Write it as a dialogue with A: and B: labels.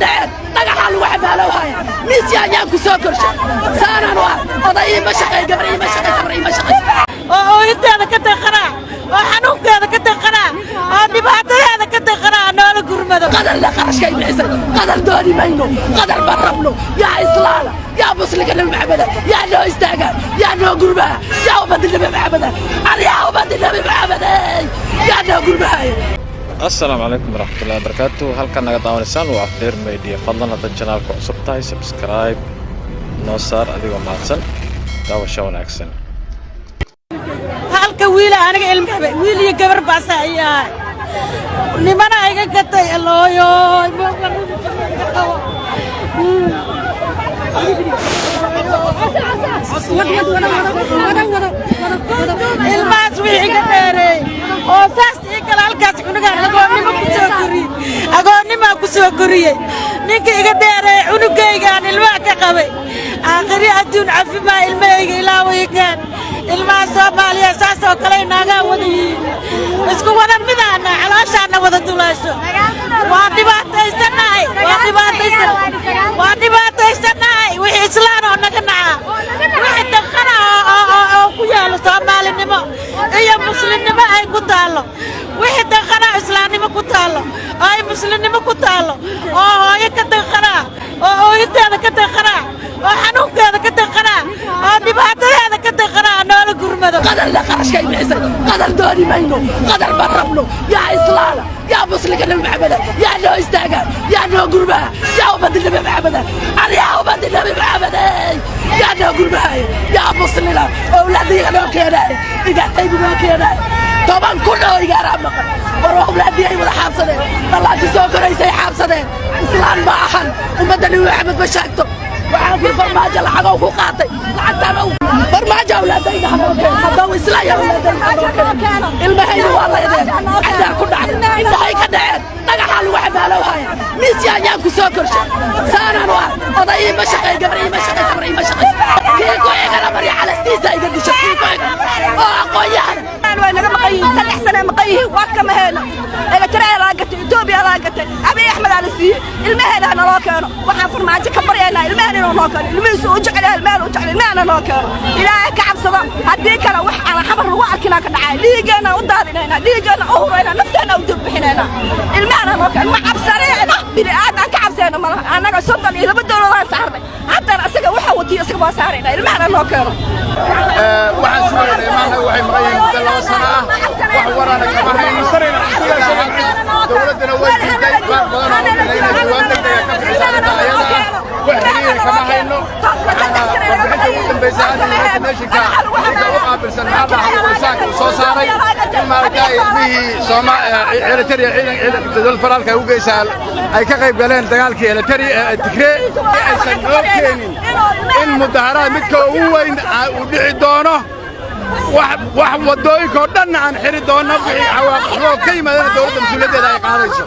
A: كدعت دغحا لو حبالو هاي ميسيا يا كسوكرش سانا نوا oday ma shaqay gabray ma shaqay sabray ma shaqay oo intaada ka taqara oo xanuunkeeda ka taqara oo dhibaatada ka taqara nool gurmado qadar la qarashkay bixisay qadar dooni mayno qadar barabno ya islaala ya musliga nabi maxamed ya loo istaaga ya loo gurmaa ya ubadil nabi maxamed ya ubadil nabi maxamed ya loo gurmaa
B: السلام عليكم ورحمة الله وبركاته. هل كان نقطع ونسان وعفير ميديا فضلا تنجنال كعصبتاي سبسكرايب نوصار أذي ومعسن داو الشون أكسن
C: هل كويلة أنا ويلي يقبر باسايا نمانا أيها كتاي الله يو الماس ويحي كتاري وفاس إيكال هالكاس كنغان أغوني ما كسو كوري نيكي كتاري عنوكي كان الماء كقبي آخري أدون عفي ما الماء إلاوي كان الماء صومالي أساسو كلي ناغا ودي اسكو وانا مدانا علاشانا ودا دولاشو وادي باتيستناي وحي إسلام ونقنعا وحي دخنا كيالو صومالي نمو إيا مسلم نمو أي كتالو وحي دخنا إسلام نمو كتالو أي مسلم نمو كتالو أي كتخنا يتادا كتخنا حنوك هذا كتخنا دبعت هذا كتخنا نول قرمدو قدر لا قرشكاي بحسن قدر دوني ماينو قدر بربنو يا إسلام يا مسلم النبي محمد يا لو استاغا يا لو قربا يا عبد النبي محمد يا عبد النبي محمد يا لو قربا يا مسلم اولادي لو كينا اذا طيب لو كينا طبعا كله يقرا مقر وروح اولادي ولا حافظين الله تسوكر يسي حافظين اسلام ما احن ومدني محمد مشاكته وعافي فرماجة لحقه وقاطي لحتى فرماجة أولادين حقه إسلام يا أولادين المهين والله يدين عندها كل عين إنها يكدعين دغحا لو حبالو هاي ميسيا يا كسوكرش سانا نوا oday ma shaqay gabray ma shaqay sabray ma shaqay كيكو يقرا مري على ستيزا يقدر يشكيكو aqoonyahan
D: way naga maqayin 3 sano maqayin waa kama heena ila tiray raagtay Itoobiya raagtay Abiy Ahmed aan siiyay ilmaheena loo keeno waxaan farmaajo ka baryaynaa ilmaheena loo keeno ilmihiisu u jecel ilmaheena u jecel ilmaheena loo keeno ilaahay ka cabsada hadii kale wax aan xabar lagu arkina ka dhacay liigeena u daadinayna liigeena u hurayna nafteena u dubixinayna ilmaheena loo keeno ma cabsanayna bini aadam ka cabsayna ma anaga soddon iyo laba dowladood saarnay hatta asaga waxa watiyo asaga waa saarayna ilmaheena loo keeno
E: waxaan suugaynaa imaanna waxay maqayeen muddo 2 sano ah wax waraana kama hayno dowladana way diiday qaar badan oo inay jawaab degdeg ah ka bixisaan ayada wax xiriir kama hayno warbixinta ugu dambaysa hadda nationka u qaabilsan maxaa soo saaray in maaragtay ilmihii Eritrea ciidan dowlad federaalka u geysay ay ka qayb galeen dagaalkii Eritrea Tigray aysan loo keenin in mudaharaad midka ugu weyn uu dhici doono wax wadooyinka oo dhan aan xiri doono wixii cawaaqib ka yimaada dowladda mas'uuliyaddeeda ay qaadayso